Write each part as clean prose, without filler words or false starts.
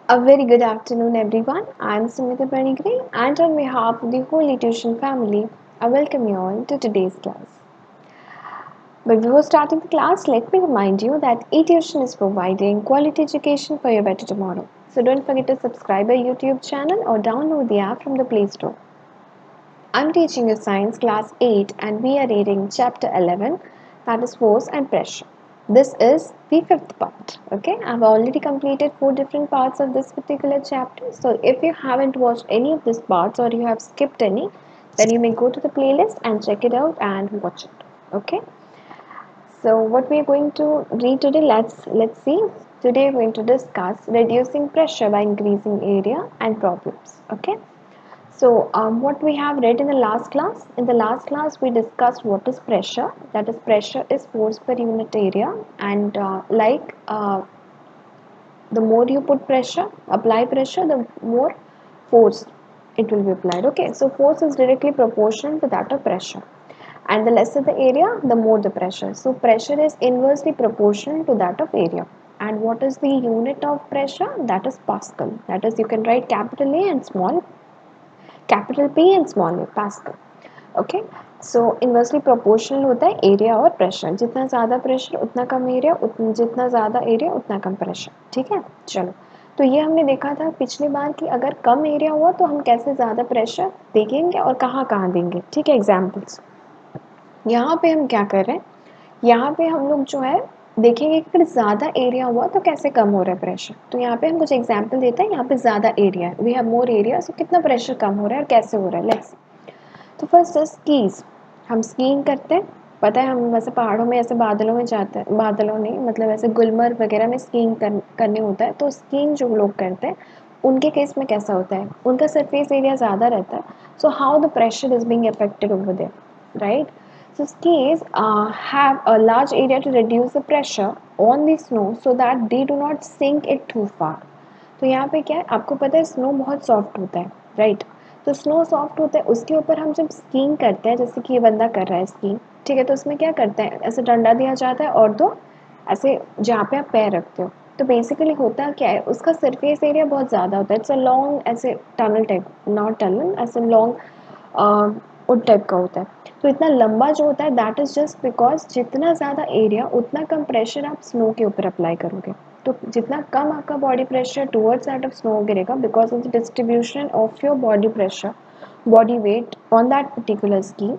A very good afternoon, everyone. I'm Sumita Panigre, and on behalf of the Holy Tuition family, I welcome you all to today's class. But before starting the class, let me remind you that eTuition is providing quality education for your better tomorrow. So don't forget to subscribe our YouTube channel or download the app from the Play Store. I'm teaching you Science Class 8 and we are reading Chapter 11, that is Force and Pressure. This is the fifth part. Okay, I've already completed 4 different parts of this particular chapter. So if you haven't watched any of these parts or you have skipped any, then you may go to the playlist and check it out and watch it. Okay. So what we are going to read today, let's see. Today we're going to discuss reducing pressure by increasing area and problems. Okay. So, what we have read in the last class? In the last class, we discussed what is pressure. That is, pressure is force per unit area, and the more you put pressure, apply pressure, the more force it will be applied. Okay, so force is directly proportional to that of pressure, and the lesser the area, the more the pressure. So, pressure is inversely proportional to that of area. And what is the unit of pressure? That is Pascal. That is, you can write capital A and small capital P and small a pascal. Okay, so inversely proportional होता है area और pressure. जितना ज़्यादा pressure उतना कम area, जितना ज़्यादा area उतना कम प्रेशर. ठीक है, चलो. तो ये हमने देखा था पिछली बार कि अगर कम एरिया हुआ तो हम कैसे ज़्यादा प्रेशर देखेंगे और कहाँ कहाँ देंगे. ठीक है, एग्जाम्पल्स. यहाँ पे हम क्या कर रहे हैं, यहाँ पे हम लोग जो है देखेंगे कि अगर ज़्यादा एरिया हुआ तो कैसे कम हो रहा है प्रेशर. तो यहाँ पे हम कुछ एग्जाम्पल देते हैं. यहाँ पे ज़्यादा एरिया है, वी हैव मोर एरिया, सो कितना प्रेशर कम हो रहा है और कैसे हो रहा है. लेट्स. तो फर्स्ट है स्कीज. हम स्कीइंग करते हैं, पता है हम वैसे पहाड़ों में ऐसे बादलों में जाते हैं, बादलों नहीं मतलब ऐसे गुलमर्ग वगैरह में स्कीइंग करने होता है. तो स्कीइंग जो लोग करते हैं उनके केस में कैसा होता है, उनका सरफेस एरिया ज़्यादा रहता है. So how the pressure is being affected over there, right. So skis have a large area to reduce the pressure on the snow so that they do not sink it too far. तो यहाँ पे क्या है, आपको पता है snow बहुत soft होता है, राइट. तो स्नो सॉफ्ट होता है, उसके ऊपर हम जब स्कीइंग करते हैं, जैसे कि ये बंदा कर रहा है स्कीइंग, ठीक है. तो उसमें क्या करते हैं, ऐसे डंडा दिया जाता है और दो ऐसे जहाँ पे आप पैर रखते हो. तो बेसिकली होता क्या है, उसका सरफेस एरिया बहुत ज़्यादा होता है. इट्स अ लॉन्ग ऐसे टनल टाइप, नॉट टनल, ऐसे लॉन्ग उड टाइप का होता है. तो इतना लंबा जो होता है दैट इज़ जस्ट बिकॉज जितना ज़्यादा एरिया उतना कम प्रेशर आप स्नो के ऊपर अप्लाई करोगे. तो जितना कम आपका body pressure towards that of snow गिरेगा because of the distribution of your body pressure, body weight on that particular ski.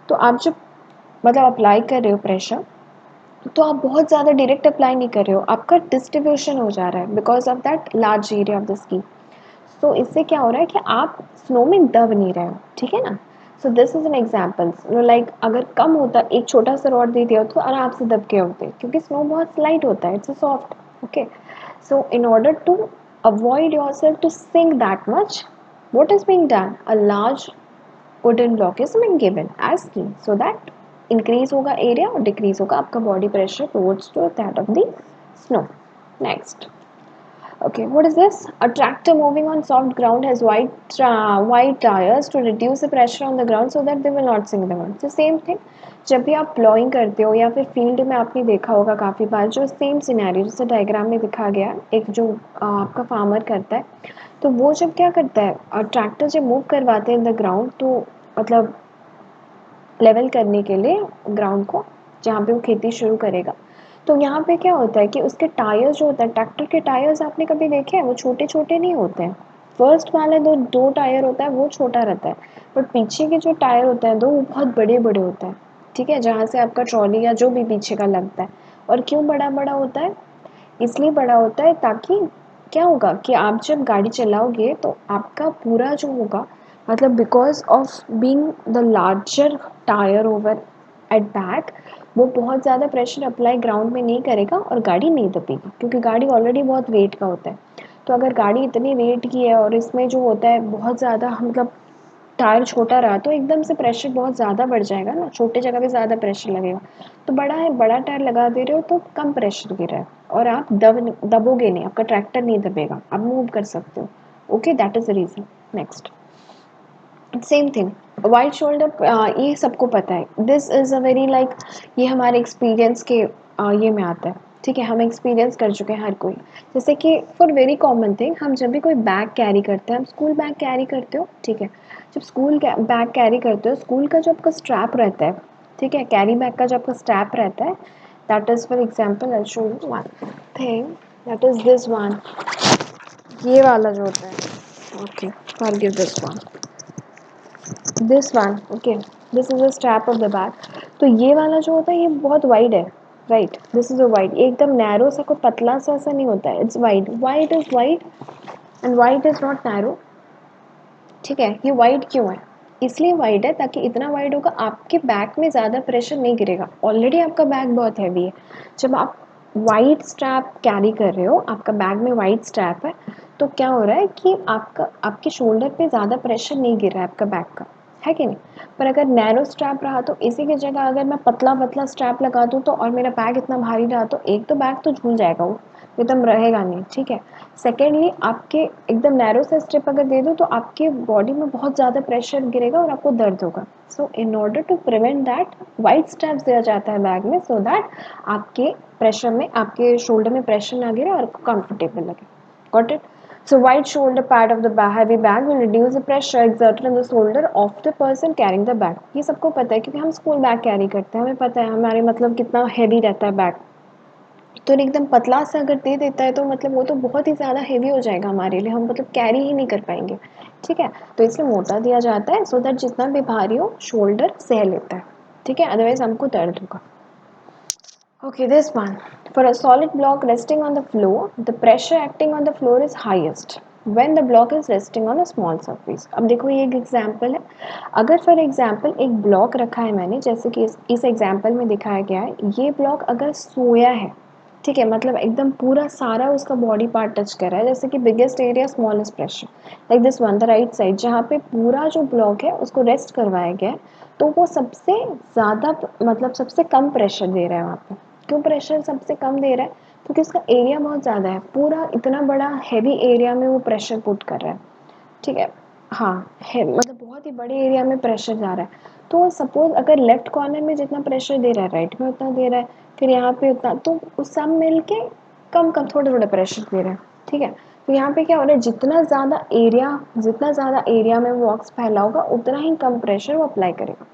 तो आप जब मतलब अप्लाई कर रहे हो प्रेशर, तो आप बहुत ज़्यादा डायरेक्ट अप्लाई नहीं कर रहे हो, आपका डिस्ट्रीब्यूशन हो जा रहा है because of that large area of the ski. तो इससे क्या हो रहा है कि आप स्नो में दब नहीं रहे हो. ठीक है ना. So this is an example. Like अगर कम होता, एक छोटा सा रॉड दे दिया हो तो आराम से दब के होते, क्योंकि स्नो बहुत स्लाइट होता है, it's soft. Okay, so in order to avoid yourself to sink that much, what is being done, a large wooden block is being given as key so that increase होगा area और decrease होगा आपका body pressure towards to that of the snow. Next. Okay, what is this? A tractor moving on soft ground has wide tires to reduce the pressure on the ground so that they will not sink the ground. So same thing. जब भी आप ploughing करते हो या फिर field में आपने देखा होगा काफ़ी बार जो सेम सिनेरियो जैसे डायग्राम में दिखा गया, एक जो आपका फार्मर करता है, तो वो जब क्या करता है, ट्रैक्टर जब मूव करवाते हैं इन द ग्राउंड, तो मतलब लेवल करने के लिए ग्राउंड को जहाँ पे वो खेती शुरू करेगा. तो यहाँ पे क्या होता है कि उसके टायर्स जो होता है, ट्रैक्टर के टायर्स आपने कभी देखे हैं, वो छोटे छोटे नहीं होते हैं. फर्स्ट वाले दो दो टायर होता है वो छोटा रहता है, बट पीछे के जो टायर होते हैं दो वो बहुत बड़े बड़े होते हैं. ठीक है, जहाँ से आपका ट्रॉली या जो भी पीछे का लगता है. और क्यों बड़ा बड़ा होता है, इसलिए बड़ा होता है ताकि क्या होगा कि आप जब गाड़ी चलाओगे तो आपका पूरा जो होगा, मतलब because of being the larger tyre over at back, वो बहुत ज़्यादा प्रेशर अप्लाई ग्राउंड में नहीं करेगा और गाड़ी नहीं दबेगी, क्योंकि गाड़ी ऑलरेडी बहुत वेट का होता है. तो अगर गाड़ी इतनी वेट की है और इसमें जो होता है बहुत ज़्यादा मतलब टायर छोटा रहा तो एकदम से प्रेशर बहुत ज़्यादा बढ़ जाएगा ना, छोटे जगह पे ज़्यादा प्रेशर लगेगा. तो बड़ा है, बड़ा टायर लगा दे रहे हो तो कम प्रेशर गिरा है और आप दबोगे नहीं, आपका ट्रैक्टर नहीं दबेगा, आप मूव कर सकते हो. Okay, that is the reason. Next, same thing, wide shoulder, ये सबको पता है. This is a very like, ये हमारे एक्सपीरियंस के ये में आता है. ठीक है, हम एक्सपीरियंस कर चुके हैं हर कोई। जैसे कि फॉर वेरी कॉमन थिंग, हम जब भी कोई बैग कैरी करते हैं, हम स्कूल बैग कैरी करते हो, ठीक है, जब स्कूल बैग कैरी करते हो, स्कूल का जो आपका स्ट्रैप रहता है, ठीक है, कैरी बैग का जो आपका स्ट्रैप रहता है, that is for example I show you one thing, that is this one, ये वाला जो होता है, okay, forgive this one, okay, this is the strap of the bag. तो ये वाला जो होता है ये बहुत वाइड है, right, this is a wide, एकदम नैरो सा, कोई पतला सा ऐसा नहीं होता है, it's wide, wide is wide and wide is not narrow, ठीक है। ये वाइड क्यों है? इसलिए वाइड है ताकि इतना वाइड होगा आपके बैक में ज़्यादा प्रेशर नहीं गिरेगा, ऑलरेडी आपका बैग बहुत हैवी है। जब आप वाइड स्ट्रैप कैरी कर रहे हो, आपका बैग में वाइड स्ट्रैप है, तो क्या हो रहा है कि आपका आपके शोल्डर पे ज़्यादा प्रेशर नहीं गिर रहा है आपका बैग का, है कि नहीं। पर अगर नैरो स्ट्रैप रहा तो इसी की जगह अगर मैं पतला पतला स्ट्रैप लगा दूँ तो, और मेरा बैग इतना भारी रहा तो एक तो बैग तो झूल जाएगा, वो एकदम रहेगा नहीं, ठीक है। सेकेंडली आपके एकदम नैरो से स्ट्रिप अगर दे दो तो आपके बॉडी में बहुत ज़्यादा प्रेशर गिरेगा और आपको दर्द होगा। So in order to prevent that, wide straps दिया जाता है बैग में, सो दैट आपके प्रेशर में, आपके शोल्डर में प्रेशर ना गिरे और आपको कंफर्टेबल लगे। Got it? So wide shoulder pad of the heavy bag will reduce the pressure exerted on the shoulder of the person carrying the bag. ये सबको पता है क्योंकि हम स्कूल बैग कैरी करते हैं, हमें पता है हमारे मतलब कितना हैवी रहता है बैग। तो एकदम पतला सा अगर दे देता है तो मतलब वो तो बहुत ही ज़्यादा हेवी हो जाएगा हमारे लिए, हम मतलब कैरी ही नहीं कर पाएंगे, ठीक है। तो इसलिए मोटा दिया जाता है सो दैट जितना भी भारी हो शोल्डर सह लेता है, ठीक है, अदरवाइज हमको दर्द होगा। Okay, this one. For a solid block resting on the floor, the pressure acting on the floor is highest when the block is resting on a small surface. अब देखो ये एक एग्जाम्पल है, अगर फॉर एग्जाम्पल एक block रखा है मैंने, जैसे कि इस एग्जाम्पल में दिखाया गया है, ये ब्लॉक अगर सोया है, ठीक है, मतलब एकदम पूरा सारा उसका बॉडी पार्ट टच कर रहा है, जैसे कि biggest area smallest pressure, like this one the right side, जहाँ पे पूरा जो ब्लॉक है उसको रेस्ट करवाया गया है, तो वो सबसे ज़्यादा मतलब सबसे कम प्रेशर दे रहा है वहाँ पे। क्यों प्रेशर सबसे कम दे रहा है? क्योंकि उसका एरिया बहुत ज़्यादा है, पूरा इतना बड़ा हैवी एरिया में वो प्रेशर पुट कर रहा है, ठीक है। हाँ, है मतलब बहुत ही बड़े एरिया में प्रेशर जा रहा है। तो सपोज अगर लेफ्ट कॉर्नर में जितना प्रेशर दे रहा है, राइट में उतना दे रहा है, फिर यहाँ पे उतना, तो उस सब मिल के कम कम थोड़ा थोड़ा प्रेशर दे रहा है, ठीक है। तो यहाँ पे क्या हो रहा है, जितना ज़्यादा एरिया में वो बॉक्स फैला होगा उतना ही कम प्रेशर वो अप्लाई करेगा।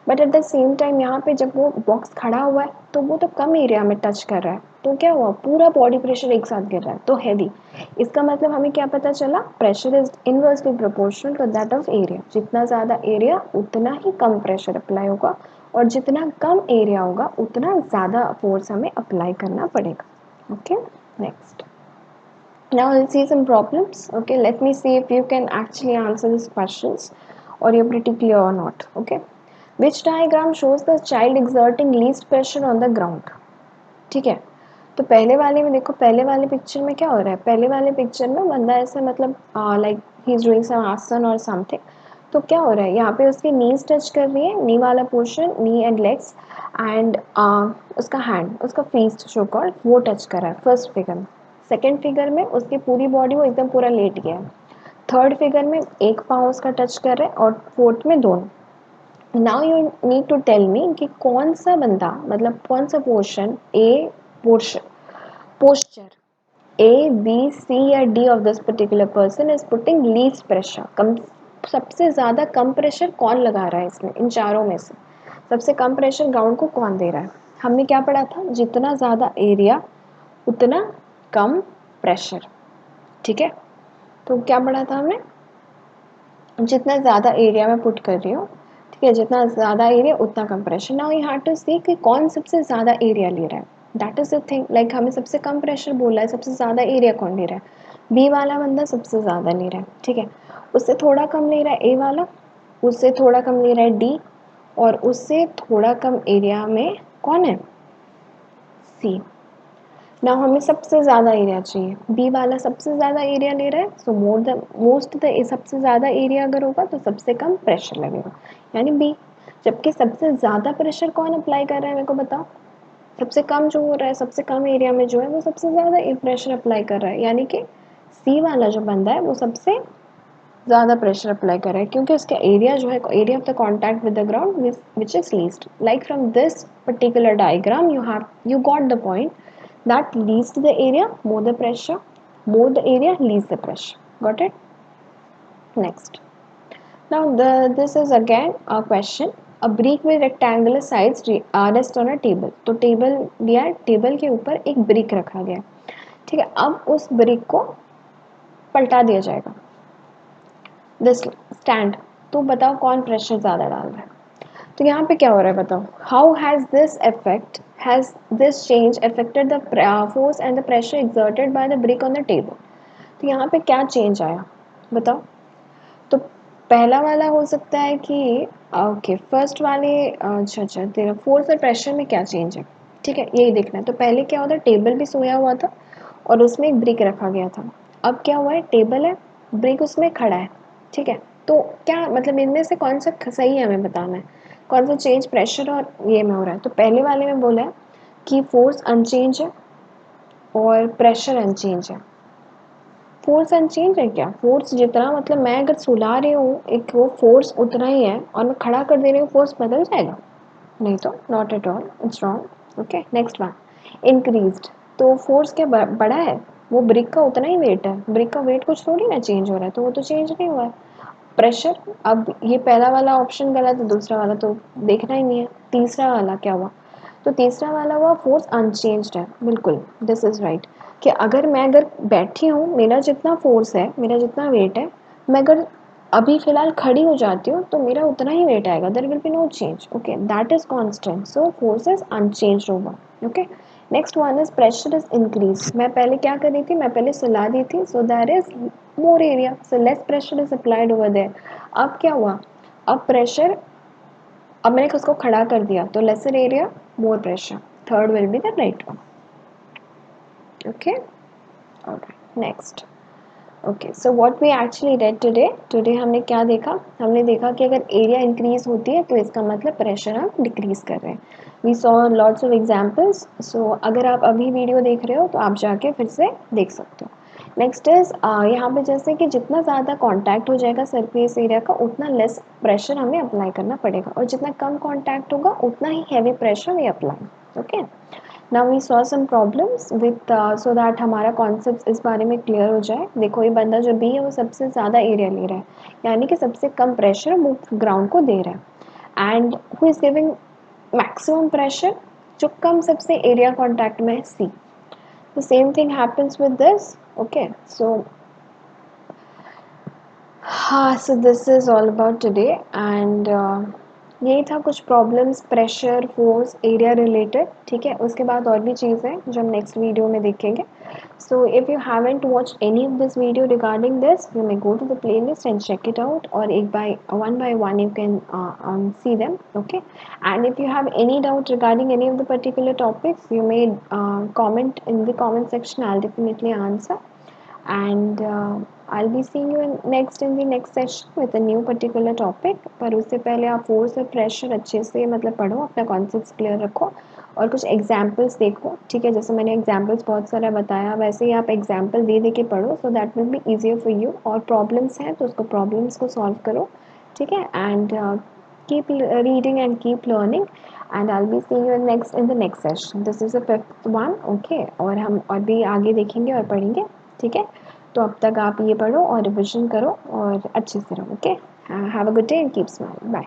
But at the same time यहाँ पे जब वो बॉक्स खड़ा हुआ है तो वो तो कम एरिया में टच कर रहा है, तो क्या हुआ, पूरा बॉडी प्रेशर एक साथ गिर रहा है, तो हैवी। इसका मतलब हमें क्या पता चला, pressure is inversely proportional to that of area, जितना ज़्यादा एरिया उतना ही कम प्रेशर अप्लाई होगा, और जितना कम एरिया होगा उतना ज़्यादा फोर्स हमें अप्लाई करना पड़ेगा। Okay, next, now we'll see some problems. Okay, let me see if you can actually answer these questions or you're pretty clear or not. Okay, which diagram shows the child exerting least pressure on the ground? ठीक है, तो पहले वाले में देखो, पहले वाले picture में क्या हो रहा है, पहले वाले पिक्चर में बंदा ऐसे मतलब लाइक ही इज डूइंग सम आसन और समथिंग, तो क्या हो रहा है, यहाँ पे उसकी नीज टच कर रही है, नी वाला portion, knee and legs, and उसका हैंड, उसका फीस्ट जो कॉल्ड वो टच कर रहा है फर्स्ट फिगर में। सेकेंड फिगर में उसकी पूरी बॉडी वो एकदम पूरा लेट गया है। थर्ड फिगर में एक पाँव उसका टच कर रहा है और फोर्थ में दोनों। Now you need to tell me कि कौन सा बंदा, मतलब कौन सा portion, A portion posture A B C या D of this particular person is putting least pressure, कम, सबसे ज़्यादा कम प्रेशर कौन लगा रहा है इसमें, इन चारों में से सबसे कम प्रेशर ग्राउंड को कौन दे रहा है? हमने क्या पढ़ा था, जितना ज़्यादा एरिया उतना कम प्रेशर, ठीक है। तो क्या पढ़ा था हमने, जितना ज़्यादा एरिया में पुट कर रही हूँ, ठीक है, जितना ज़्यादा एरिया उतना कम pressure. Now you have to see कि कौन सबसे ज़्यादा एरिया ले रहा है, that is the thing, like हमें सबसे कम प्रेशर बोला है, सबसे ज़्यादा एरिया कौन ले रहा है, बी वाला बंदा सबसे ज़्यादा ले रहा है, ठीक है। उससे थोड़ा कम ले रहा है ए वाला, उससे थोड़ा कम ले रहा है डी, और उससे थोड़ा कम एरिया में कौन है, सी। ना हमें सबसे ज़्यादा एरिया चाहिए, बी वाला सबसे ज़्यादा एरिया ले रहा है, सो मोस्ट द सबसे ज़्यादा एरिया अगर होगा तो सबसे कम प्रेशर लगेगा, यानी बी। जबकि सबसे ज़्यादा प्रेशर कौन अप्लाई कर रहा है, मेरे को बताओ, सबसे कम जो हो रहा है, सबसे कम एरिया में जो है वो सबसे ज़्यादा प्रेशर अप्लाई कर रहा है, यानी कि सी वाला जो बंदा है वो सबसे ज़्यादा प्रेशर अप्लाई कर रहा है, क्योंकि उसका एरिया जो है, area of the contact with the ground which is least. Like from this particular diagram you got the point that leads to the area, more the pressure, more the area leads the pressure. Got it? Next. Now this is again a question. A brick with rectangular sides rest on a table. तो table दिया है, table के ऊपर एक brick रखा गया है, ठीक है। अब उस ब्रिक को पलटा दिया जाएगा, दिस स्टैंड। तो बताओ कौन प्रेशर ज़्यादा डाल रहा है। तो यहाँ पे क्या हो रहा है बताओ, how has this change affected the force and the pressure exerted by the brick on the table. तो यहाँ पे क्या चेंज आया बताओ। तो पहला वाला हो सकता है कि ओके फर्स्ट वाले अच्छा तेरा फोर्स और प्रेशर में क्या चेंज है, ठीक है, यही देखना है। तो पहले क्या होता है, टेबल भी सोया हुआ था और उसमें एक ब्रिक रखा गया था। अब क्या हुआ है, टेबल है, ब्रिक उसमें खड़ा है, ठीक है। तो क्या मतलब इनमें से कौन सा सही है हमें बताना है, कौन सा चेंज प्रेशर और ये में हो रहा है। तो पहले वाले में बोला है कि फोर्स अनचेंज है और प्रेशर अनचेंज है। फोर्स अनचेंज है क्या, फोर्स जितना मतलब मैं अगर सुला रही हूँ एक वो फोर्स उतना ही है और मैं खड़ा कर दे रही हूँ, फोर्स बदल जाएगा, नहीं तो not at all, it's wrong. Okay next one, increased. तो फोर्स क्या बड़ा है, वो ब्रिक का उतना ही वेट है, ब्रिक का वेट कुछ थोड़ी ना चेंज हो रहा है, तो वो तो चेंज नहीं हुआ है। प्रेशर, अब ये पहला वाला ऑप्शन गलत है, दूसरा वाला तो देखना ही नहीं है। तीसरा वाला क्या हुआ, तो तीसरा वाला हुआ फोर्स अनचेंज्ड है, बिल्कुल दिस इज राइट। कि अगर बैठी हूँ, मेरा जितना फोर्स है, मेरा जितना वेट है, मैं अगर अभी फिलहाल खड़ी हो जाती हूँ तो मेरा उतना ही वेट आएगा, there will be no change. Okay that is constant, so force is unchanged होगा। Okay next one is pressure is increase. मैं पहले क्या कर रही थी, मैं पहले सुला दी थी, so that is more area, so less pressure is applied over there. अब क्या हुआ, अब प्रेशर, अब मैंने उसको खड़ा कर दिया, तो lesser area more pressure, third will be the right one. Okay alright next. Okay so what we actually read today हमने क्या देखा, हमने देखा कि अगर एरिया इंक्रीज होती है तो इसका मतलब प्रेशर हम डिक्रीज कर रहे हैं। We saw lots of examples, so अगर आप अभी वीडियो देख रहे हो तो आप जाके फिर से देख सकते हो। नेक्स्ट इज यहाँ पे जैसे कि जितना ज़्यादा कांटेक्ट हो जाएगा सरफेस एरिया का, उतना लेस प्रेशर हमें अप्लाई करना पड़ेगा, और जितना कम कांटेक्ट होगा उतना ही heavy pressure we apply. Okay now we saw some problems with so that हमारा कॉन्सेप्ट इस बारे में क्लियर हो जाए। देखो ये बंदा जो बी है वो सबसे ज़्यादा एरिया ले रहा है, यानी कि सबसे कम प्रेशर वो ग्राउंड को दे रहा है, and who is giving maximum pressure, जो कम सबसे एरिया कॉन्टैक्ट में है, see. The same thing happens with this. Okay so हाँ, so this is all about today, and यही था कुछ problems pressure force area related, ठीक है। उसके बाद और भी चीज़ें जो हम नेक्स्ट वीडियो में देखेंगे। So if you haven't watch any of this video regarding this, you may go to the playlist and check it out, और एक by one you can see them. Okay, and if you have any doubt regarding any of the particular topics, you may comment in the comment section. I'll definitely answer, and I'll be seeing you in the next session with a new particular topic. पर उससे पहले आप force और pressure अच्छे से मतलब पढ़ो, अपना कॉन्सेप्ट्स क्लियर रखो और कुछ एग्जाम्पल्स देखो, ठीक है। जैसे मैंने एग्जाम्पल्स बहुत सारा बताया, वैसे ही आप एग्जाम्पल दे के पढ़ो, so that will be easier for you. और प्रॉब्लम्स हैं तो उसको प्रॉब्लम्स को सॉल्व करो, ठीक है। And keep reading and keep learning, and I'll be seeing you in the next session. This is the fifth one. Okay, और हम और भी आगे देखेंगे और पढ़ेंगे, ठीक है। तो अब तक आप ये पढ़ो और रिविजन करो और अच्छे से रहो। Okay have a good day and keep smiling, bye.